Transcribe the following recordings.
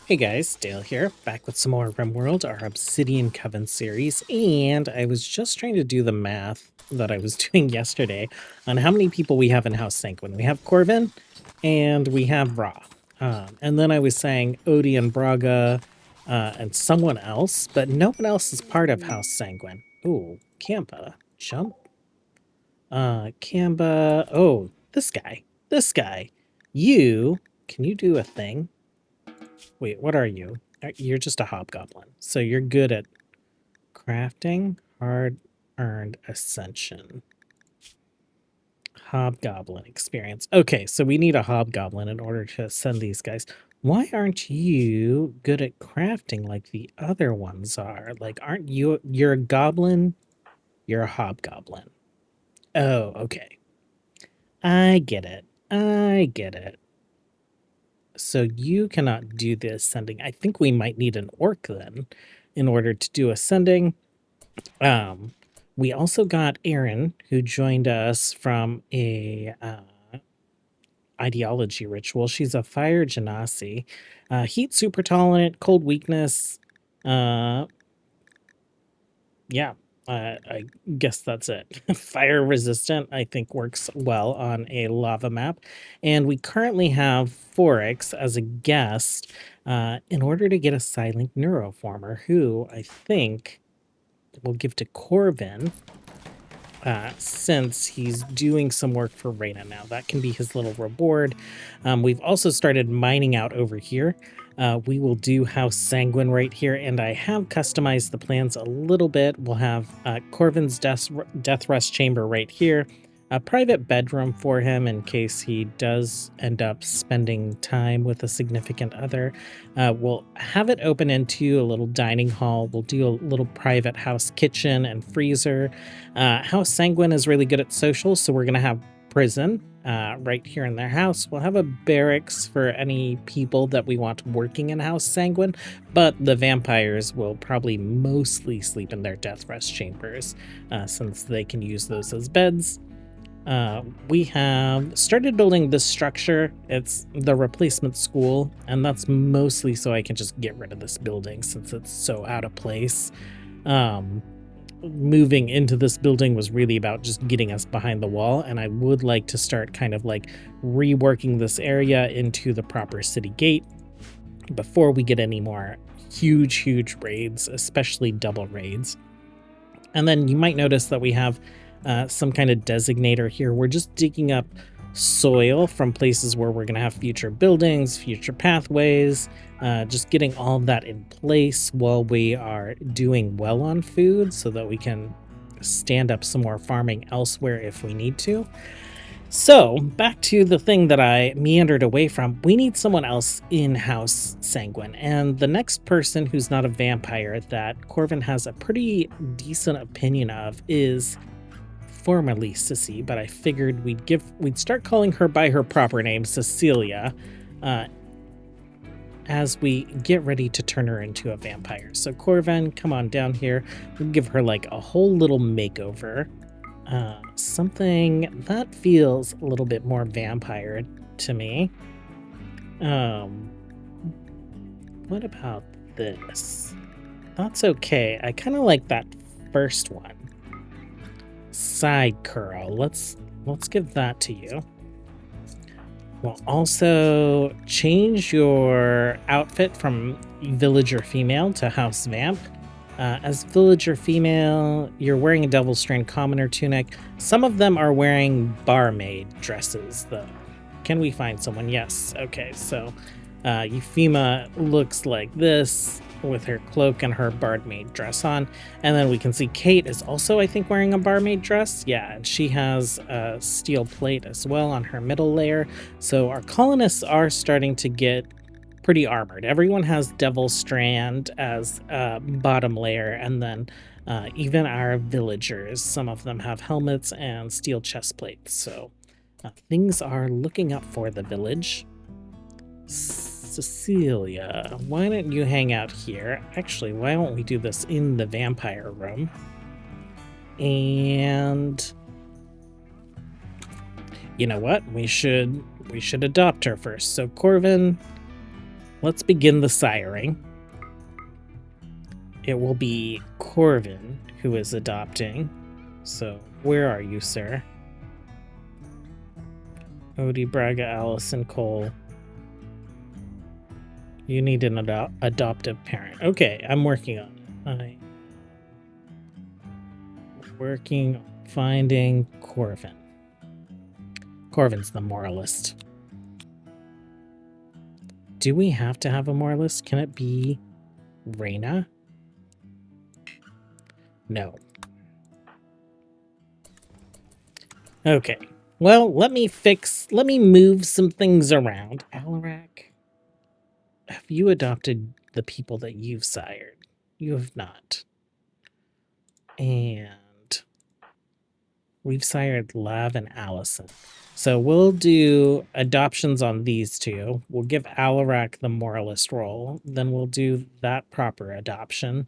Hey guys, Dale here, back with some more RimWorld, our Obsidian Coven series, and I was just trying to do the math that I was doing yesterday on how many people we have in House Sanguin. We have Coven, and we have Ra. And then I was saying Odie and Braga, and someone else, but no one else is part of House Sanguin. Ooh, Kamba, jump. Kamba, oh, this guy. Can you do a thing? Wait, what are you? You're just a hobgoblin. So you're good at crafting, hard-earned ascension. Hobgoblin experience. Okay, so we need a hobgoblin in order to send these guys. Why aren't you good at crafting like the other ones are? Like, aren't you... You're a goblin, you're a hobgoblin. Oh, okay. I get it. I get it. So you cannot do the ascending. I think we might need an orc then in order to do ascending. We also got Aaron, who joined us from a ideology ritual. She's a fire genasi, heat super tolerant, cold weakness. Yeah, I guess that's it. Fire resistant, I think, works well on a lava map. And we currently have Forex as a guest in order to get a Silent Neuroformer, who I think we'll give to Corvin since he's doing some work for Reyna now. That can be his little reward. We've also started mining out over here. We will do House Sanguin right here, and I have customized the plans a little bit. We'll have Corvin's death rest chamber right here, a private bedroom for him in case he does end up spending time with a significant other. We'll have it open into a little dining hall. We'll do a little private house kitchen and freezer. House Sanguin is really good at social, so we're going to have prison right here in their house. We'll have a barracks for any people that we want working in House Sanguin, but the vampires will probably mostly sleep in their death rest chambers since they can use those as beds. We have started building this structure. It's the replacement school, and that's mostly so I can just get rid of this building since it's so out of place. Moving into this building was really about just getting us behind the wall, and I would like to start kind of like reworking this area into the proper city gate before we get any more huge raids, especially double raids. And then you might notice that we have some kind of designator here. We're just digging up soil from places where we're going to have future buildings, future pathways, just getting all of that in place while we are doing well on food so that we can stand up some more farming elsewhere if we need to. So back to the thing that I meandered away from, we need someone else in House Sanguin, and the next person who's not a vampire that Corvin has a pretty decent opinion of is formerly Sissy, but I figured we'd start calling her by her proper name, Cecilia, as we get ready to turn her into a vampire. So Corvin, come on down here. We'll give her like a whole little makeover. Something that feels a little bit more vampire to me. What about this? That's okay. I kind of like that first one. Side curl. Let's give that to you. We'll also change your outfit from villager female to house vamp. As villager female, you're wearing a Devil Strain commoner tunic. Some of them are wearing barmaid dresses, though. Can we find someone? Yes. Okay, so Euphema looks like this with her cloak and her barmaid dress on. And then we can see Kate is also, I think, wearing a barmaid dress. Yeah, and she has a steel plate as well on her middle layer. So our colonists are starting to get pretty armored. Everyone has Devil Strand as bottom layer, and then even our villagers, some of them have helmets and steel chest plates. So things are looking up for the village. Cecilia, why don't you hang out here? Actually, why don't we do this in the vampire room? And you know what? We should adopt her first. So Corvin, let's begin the siring. It will be Coven who is adopting. So where are you, sir? Odie, Braga, Allison, Cole. You need an adoptive parent. Okay, I'm working on it. Working on finding Coven. Corvin's the moralist. Do we have to have a moralist? Can it be Reyna? No. Okay. Well, let me move some things around. Alarak, have you adopted the people that you've sired? You have not. And we've sired Lav and Allison. So we'll do adoptions on these two. We'll give Alarak the moralist role. Then we'll do that proper adoption.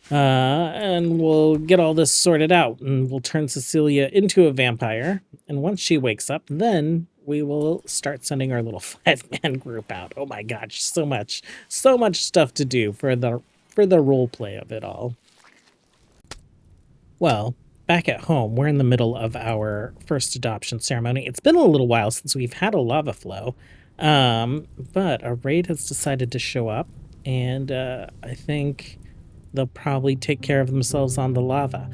And we'll get all this sorted out. And we'll turn Cecilia into a vampire. And once she wakes up, then we will start sending our little 5-man group out. Oh my gosh, so much stuff to do for the role play of it all. Well, back at home, we're in the middle of our first adoption ceremony. It's been a little while since we've had a lava flow, but a raid has decided to show up, and I think they'll probably take care of themselves on the lava.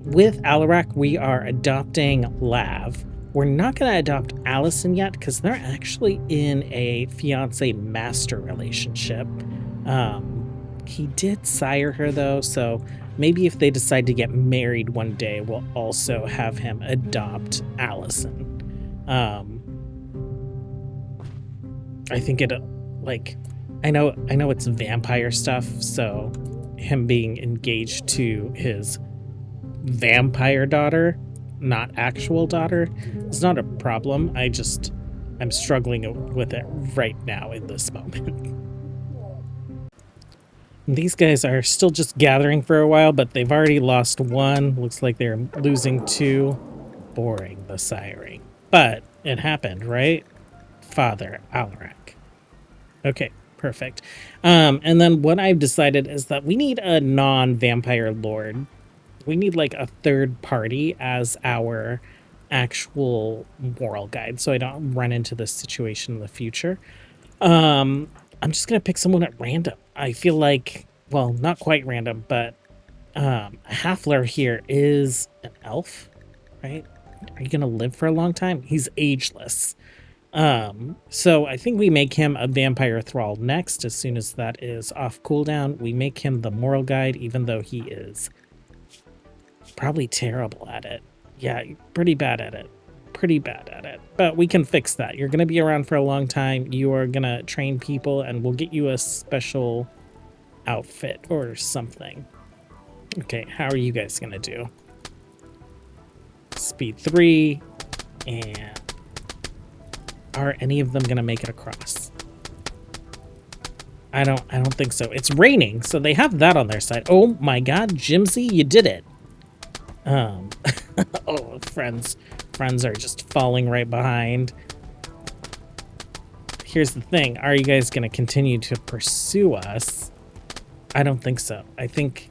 With Alarak, we are adopting Lav. We're not going to adopt Allison yet because they're actually in a fiance-master relationship. He did sire her, though, so maybe if they decide to get married one day, we'll also have him adopt Allison. I think it, like, I know it's vampire stuff, so him being engaged to his vampire daughter, not actual daughter, is not a problem. I'm struggling with it right now in this moment. These guys are still just gathering for a while, but they've already lost one. Looks like they're losing two. Boring, the siring. But it happened, right? Father, Alarak. Okay, perfect. And then what I've decided is that we need a non-vampire lord. We need like a third party as our actual moral guide, so I don't run into this situation in the future. I'm just going to pick someone at random. I feel like, well, not quite random, but Halfler here is an elf, right? Are you going to live for a long time? He's ageless. So I think we make him a vampire thrall next. As soon as that is off cooldown, we make him the moral guide, even though he is probably terrible at it. Yeah, pretty bad at it. But we can fix that. You're going to be around for a long time. You are going to train people, and we'll get you a special outfit or something. Okay, how are you guys going to do? Speed 3, and are any of them going to make it across? I don't think so. It's raining, so they have that on their side. Oh my god, Jimsy, you did it. Oh, friends are just falling right behind. Here's the thing. Are you guys going to continue to pursue us? I don't think so. I think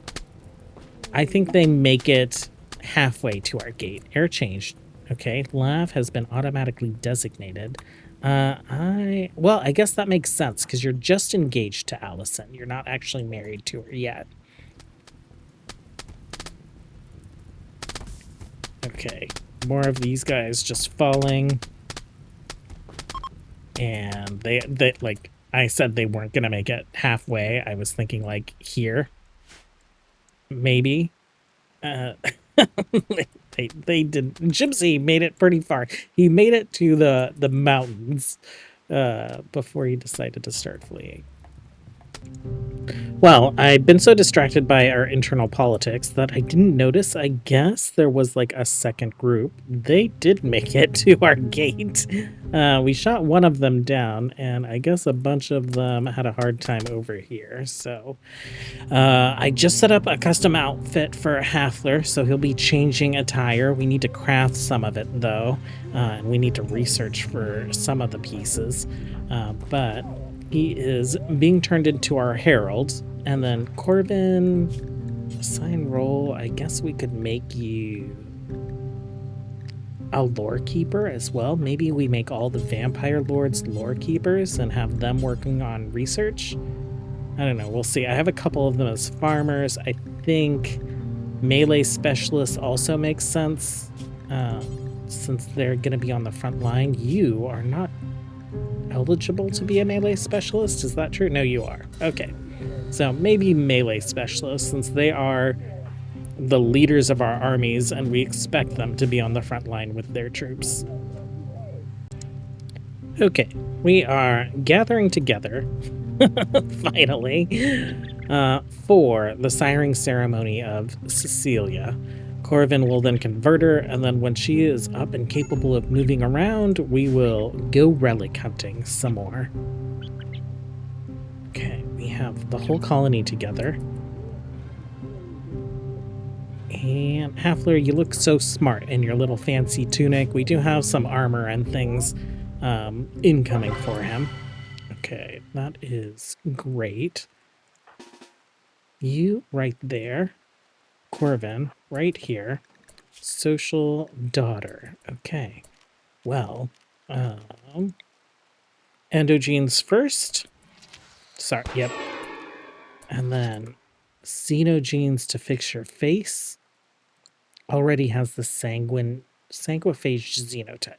they make it halfway to our gate. Air changed. Okay, Lav has been automatically designated. Well, I guess that makes sense because you're just engaged to Allison. You're not actually married to her yet. Okay, more of these guys just falling. And they like I said, they weren't gonna make it halfway. I was thinking like here, maybe. They didn't. Gypsy made it pretty far. He made it to the mountains before he decided to start fleeing. Well, I've been so distracted by our internal politics that I didn't notice. I guess there was like a second group. They did make it to our gate. We shot one of them down, and I guess a bunch of them had a hard time over here. So I just set up a custom outfit for Halfler, so he'll be changing attire. We need to craft some of it, though, and we need to research for some of the pieces. But He is being turned into our herald. And then Corbin, assign role. I guess we could make you a lore keeper as well. Maybe we make all the vampire lords lore keepers and have them working on research. I don't know. We'll see. I have a couple of them as farmers. I think melee specialists also makes sense since they're going to be on the front line. You are not eligible to be a melee specialist. Is that true? No, you are. Okay. So maybe melee specialists, since they are the leaders of our armies and we expect them to be on the front line with their troops. Okay, we are gathering together, finally, for the siring ceremony of Cecilia. Corvin will then convert her, and then when she is up and capable of moving around, we will go relic hunting some more. Okay, we have the whole colony together. And Halfler, you look so smart in your little fancy tunic. We do have some armor and things incoming for him. Okay, that is great. You right there. Corvin right here. Social daughter. Okay. Well, endogenes first. Sorry, yep. And then xenogenes to fix your face. Already has the sanguiphage xenotype.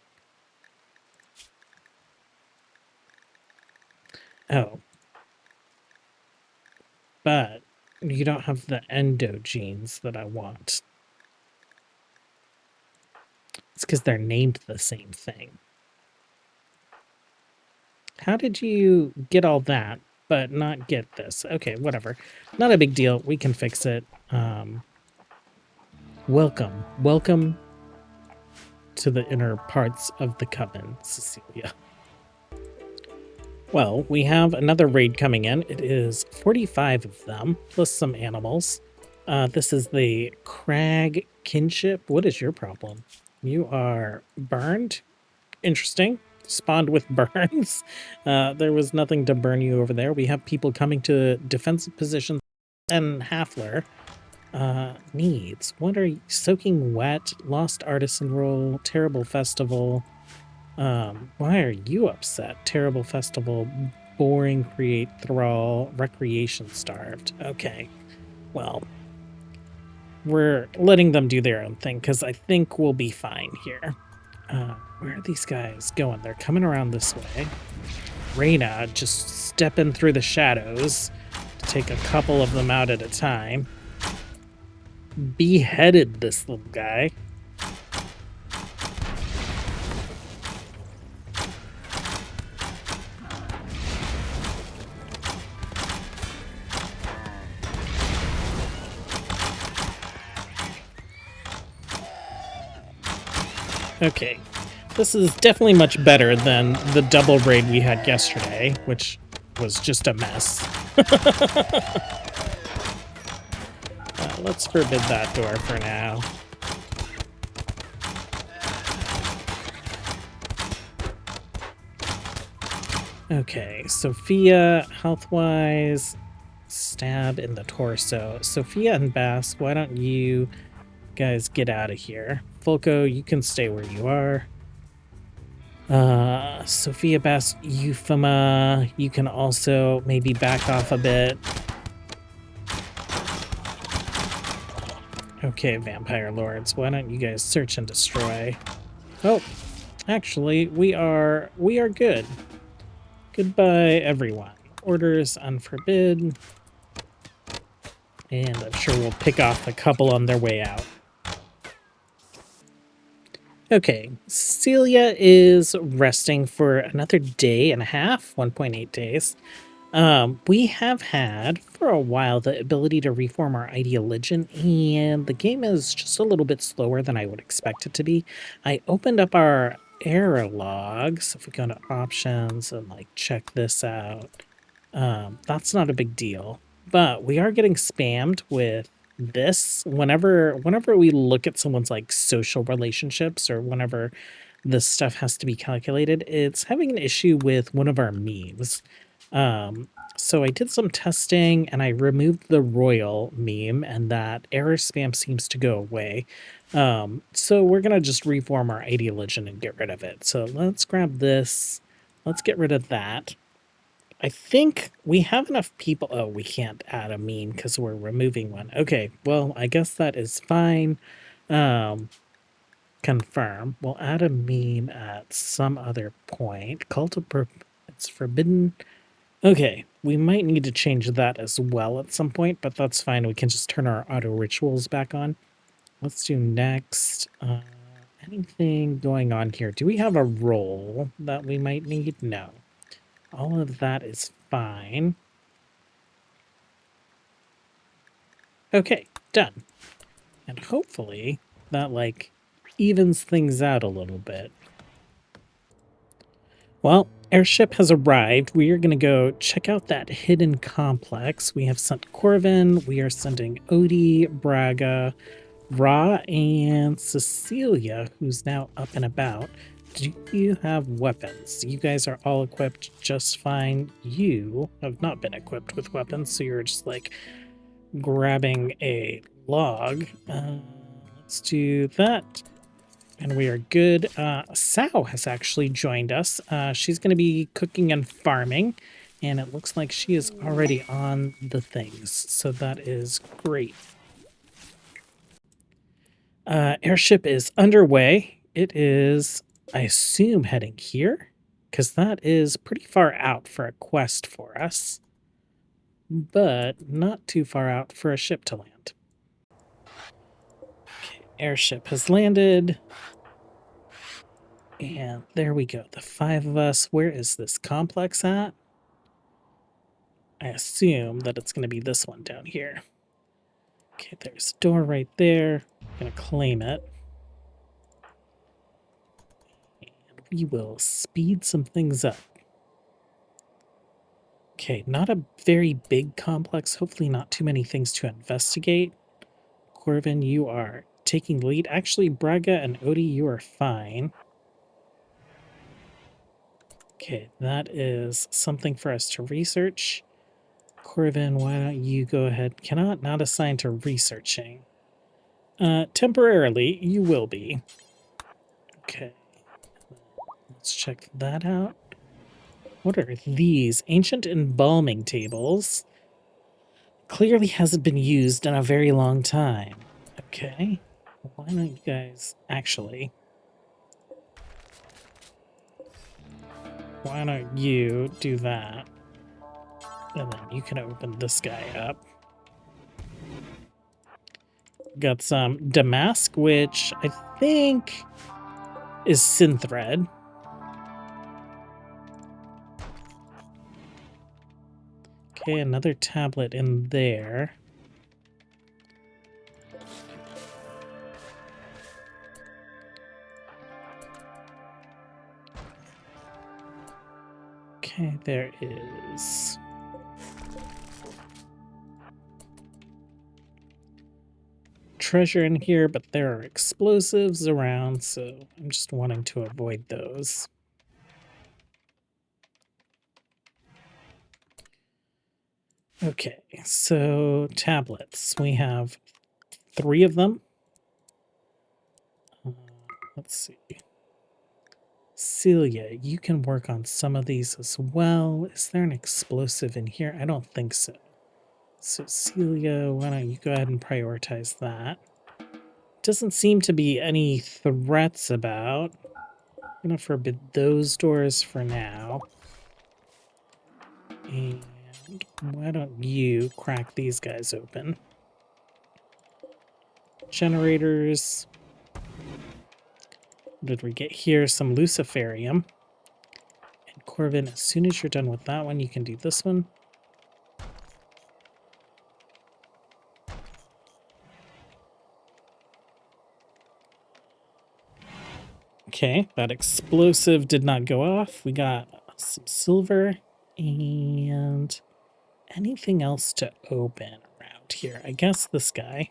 Oh. But you don't have the endogenes that I want. It's because they're named the same thing. How did you get all that, but not get this? Okay, whatever. Not a big deal. We can fix it. Welcome to the inner parts of the Coven, Cecilia. Well, we have another raid coming in. It is 45 of them, plus some animals. This is the Crag Kinship. What is your problem? You are burned? Interesting. Spawned with burns. There was nothing to burn you over there. We have people coming to defensive positions. And Halfler needs. What are you? Soaking wet, lost artisan role, terrible festival. Why are you upset? Terrible festival, boring, create thrall, recreation starved. Okay, well, we're letting them do their own thing because I think we'll be fine here. Where are these guys going? They're coming around this way. Reyna just stepping through the shadows to take a couple of them out at a time. Beheaded this little guy. Okay, this is definitely much better than the double raid we had yesterday, which was just a mess. Let's forbid that door for now. Okay, Sophia, health-wise, stab in the torso. Sophia and Bass, why don't you guys get out of here? Folko, you can stay where you are. Sophia, Bass, Euphema, you can also maybe back off a bit. Okay, vampire lords, why don't you guys search and destroy? Oh, actually, we are good. Goodbye, everyone. Orders unforbid. And I'm sure we'll pick off a couple on their way out. Okay, Celia is resting for another day and a half, 1.8 days. We have had for a while the ability to reform our ideologian, and the game is just a little bit slower than I would expect it to be. I opened up our error logs. If we go to options and like check this out, that's not a big deal, but we are getting spammed with this whenever we look at someone's like social relationships or whenever this stuff has to be calculated. It's having an issue with one of our memes. So I did some testing and I removed the royal meme and that error spam seems to go away. So we're going to just reform our ID legend and get rid of it. So let's grab this. Let's get rid of that. I think we have enough people. Oh, we can't add a meme because we're removing one. Okay, well, I guess that is fine. Confirm. We'll add a meme at some other point. It's forbidden. Okay, we might need to change that as well at some point, but that's fine. We can just turn our auto rituals back on. Let's do next. Anything going on here? Do we have a role that we might need? No. All of that is fine. Okay, done. And hopefully that, like, evens things out a little bit. Well, airship has arrived. We are going to go check out that hidden complex. We have sent Coven. We are sending Odie, Braga, Ra, and Cecilia, who's now up and about. Do you have weapons? You guys are all equipped just fine. You have not been equipped with weapons, so you're just like grabbing a log. Let's do that. And we are good. Sao has actually joined us. She's going to be cooking and farming, and it looks like she is already on the things. So that is great. Airship is underway. It is, I assume, heading here, because that is pretty far out for a quest for us, but not too far out for a ship to land. Okay, airship has landed. And there we go. The 5 of us. Where is this complex at? I assume that it's going to be this one down here. Okay, there's a door right there. I'm going to claim it. And we will speed some things up. Okay, not a very big complex. Hopefully not too many things to investigate. Coven, you are taking the lead. Actually, Braga and Odie, you are fine. Okay, that is something for us to research. Coven, why don't you go ahead? Cannot not assigned to researching. Temporarily, you will be. Okay. Let's check that out. What are these? Ancient embalming tables. Clearly hasn't been used in a very long time. Okay. Why don't you guys actually... Why don't you do that? And then you can open this guy up. Got some damask, which I think is synthread. Okay, another tablet in there. Okay, there is... treasure in here, but there are explosives around, so I'm just wanting to avoid those. Okay, so tablets. We have 3 of them. Let's see. Celia, you can work on some of these as well. Is there an explosive in here? I don't think so. So Celia, why don't you go ahead and prioritize that? Doesn't seem to be any threats about. I'm gonna forbid those doors for now. And why don't you crack these guys open? Generators. What did we get here? Some luciferium. And Coven, as soon as you're done with that one, you can do this one. Okay, that explosive did not go off. We got some silver and anything else to open around here. I guess this guy.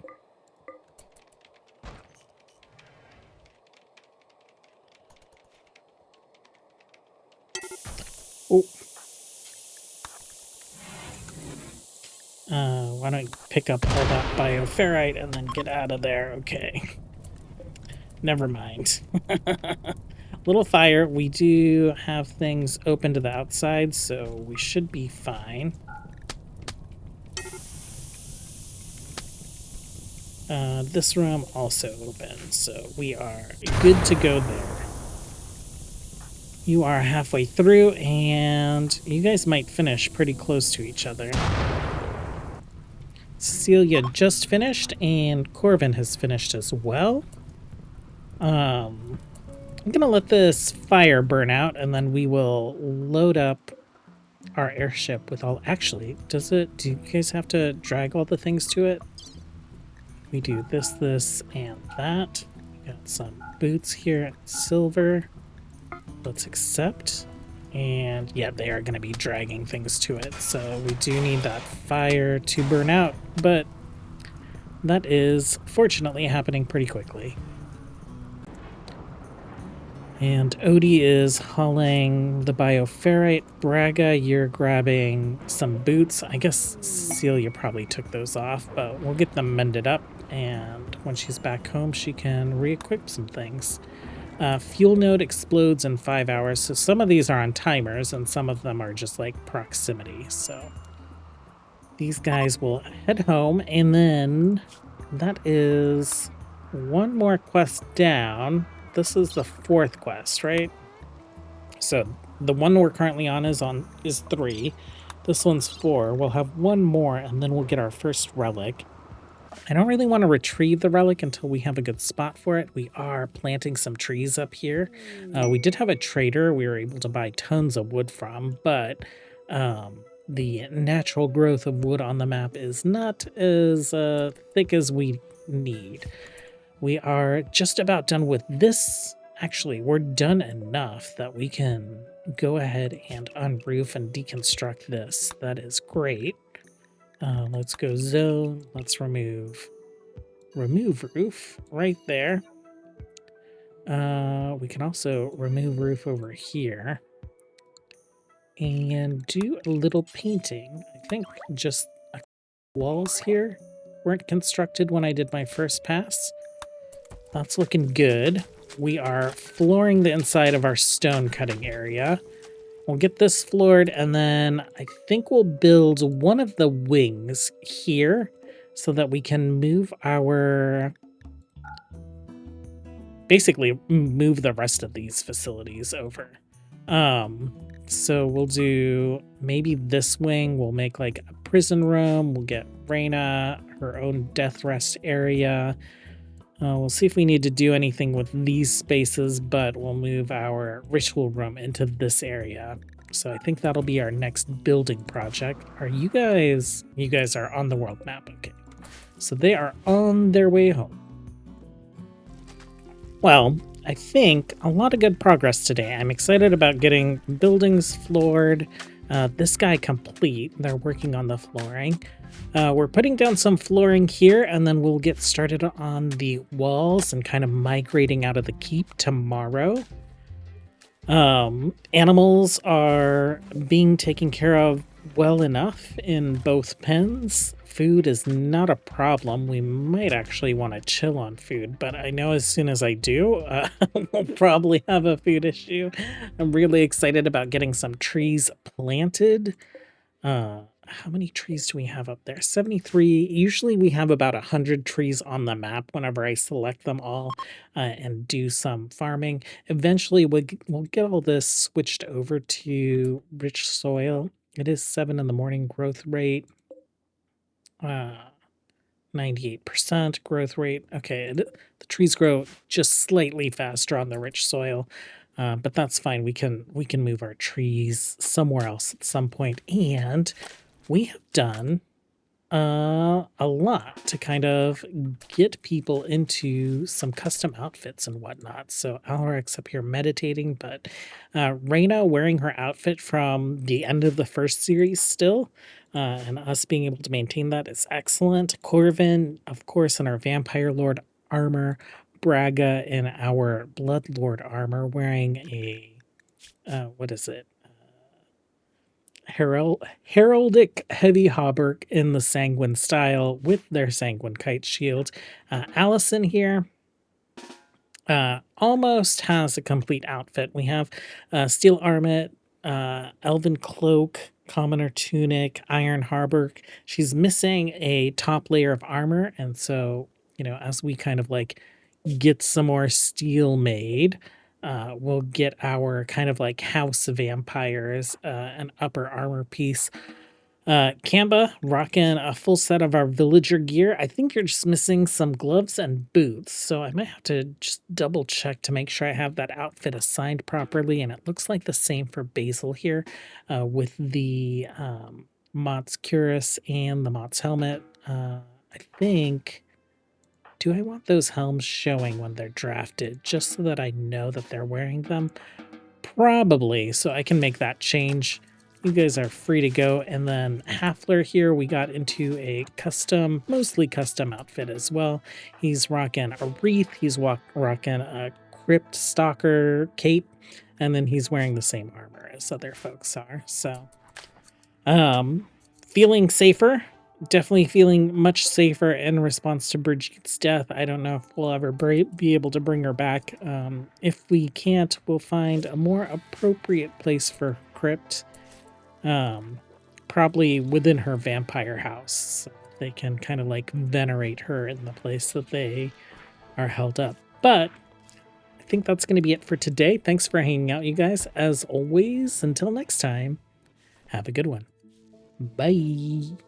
Oh. Why don't you pick up all that bioferrite and then get out of there? Okay. Never mind. Little fire. We do have things open to the outside, so we should be fine. This room also open, so we are good to go there. You are halfway through, and you guys might finish pretty close to each other. Celia just finished, and Coven has finished as well. I'm gonna let this fire burn out, and then we will load up our airship with all... Actually, do you guys have to drag all the things to it? We do this, and that. We got some boots here, silver. Let's accept. And yeah, they are going to be dragging things to it. So we do need that fire to burn out, but that is fortunately happening pretty quickly. And Odie is hauling the bioferrite. Braga, you're grabbing some boots. I guess Celia probably took those off, but we'll get them mended up. And when she's back home, she can re-equip some things. Fuel node explodes in 5 hours, so some of these are on timers, and some of them are just like proximity. So these guys will head home, and then that is one more quest down. This is the 4th quest, right? So the one we're currently on is 3. This one's 4. We'll have one more, and then we'll get our first relic. I don't really want to retrieve the relic until we have a good spot for it. We are planting some trees up here. We did have a trader we were able to buy tons of wood from, but the natural growth of wood on the map is not as thick as we need. We are just about done with this. Actually, we're done enough that we can go ahead and unroof and deconstruct this. That is great. Let's go zone. Let's remove roof right there. We can also remove roof over here and do a little painting. I think just walls here weren't constructed when I did my first pass. That's looking good. We are flooring the inside of our stone cutting area. We'll get this floored, and then I think we'll build one of the wings here so that we can move our... basically move the rest of these facilities over. So we'll do maybe this wing. We'll make like a prison room. We'll get Reyna her own death rest area. We'll see if we need to do anything with these spaces, but we'll move our ritual room into this area. So I think that'll be our next building project. Are you guys are on the world map, okay. So they are on their way home. Well, I think a lot of good progress today. I'm excited about getting buildings floored. This guy complete. They're working on the flooring. We're putting down some flooring here, and then we'll get started on the walls and kind of migrating out of the keep tomorrow. Animals are being taken care of well enough in both pens. Food is not a problem. We might actually want to chill on food, but I know as soon as I do, we'll probably have a food issue. I'm really excited about getting some trees planted. How many trees do we have up there? 73. Usually we have about 100 trees on the map whenever I select them all and do some farming. Eventually we'll get all this switched over to rich soil. It is 7 in the morning growth rate. 98% growth rate. Okay, the trees grow just slightly faster on the rich soil, but that's fine. We can move our trees somewhere else at some point, and we have done a lot to kind of get people into some custom outfits and whatnot. So Alric's up here meditating, but Reyna wearing her outfit from the end of the first series still, and us being able to maintain that is excellent. Corvin, of course, in our Vampire Lord armor. Braga in our Blood Lord armor, wearing a, what is it? heraldic heavy hauberk in the Sanguin style with their Sanguin kite shield. Allison here almost has a complete outfit. We have steel armet, elven cloak, commoner tunic, iron hauberk. She's missing a top layer of armor, and so, you know, as we kind of like get some more steel made, we'll get our kind of like house vampires an upper armor piece. Kamba rocking a full set of our villager gear. I think you're just missing some gloves and boots, so I might have to just double check to make sure I have that outfit assigned properly. And it looks like the same for Basil here, with the Mott's cuirass and the Mott's helmet. I think. Do I want those helms showing when they're drafted, just so that I know that they're wearing them? Probably, so I can make that change. You guys are free to go. And then Hafler here, we got into a custom, mostly custom outfit as well. He's rocking a wreath, he's rocking a crypt stalker cape, and then he's wearing the same armor as other folks are. So, feeling safer. Definitely feeling much safer in response to Brigitte's death. I don't know if we'll ever be able to bring her back. If we can't, we'll find a more appropriate place for Crypt. Probably within her vampire house. So they can kind of like venerate her in the place that they are held up. But I think that's going to be it for today. Thanks for hanging out, you guys. As always, until next time, have a good one. Bye.